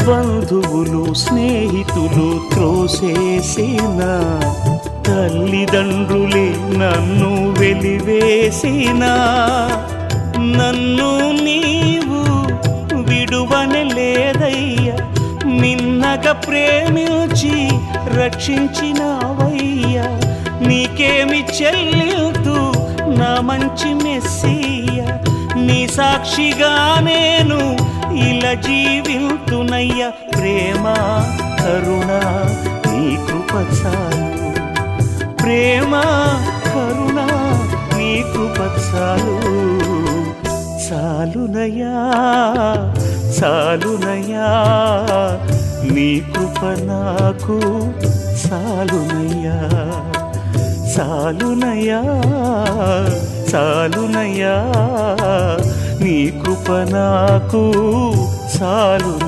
బంధువులు స్నేహితులు త్రోసేసిన, తల్లిదండ్రులే నన్ను వెలివేసిన, నన్ను నీవు విడువనలేదయ్యా, మిన్నగా ప్రేమించి రక్షించినావయ్యా. నీకేమి చెల్లితూ నా మంచి మెస్సియా, నీ సాక్షిగా నేను ఇలా జీవితునయ్యా. ప్రేమ కరుణ నీ కృప చాలు, ప్రేమ కరుణ నీ కృప చాలు. చాలునయ్యా చాలునయ్యా, నీ కృప నాకు చాలునయ్యా. చాలునయ్యా చాలునయ్యా, నీ కృప నాకు చాలునయ్యా.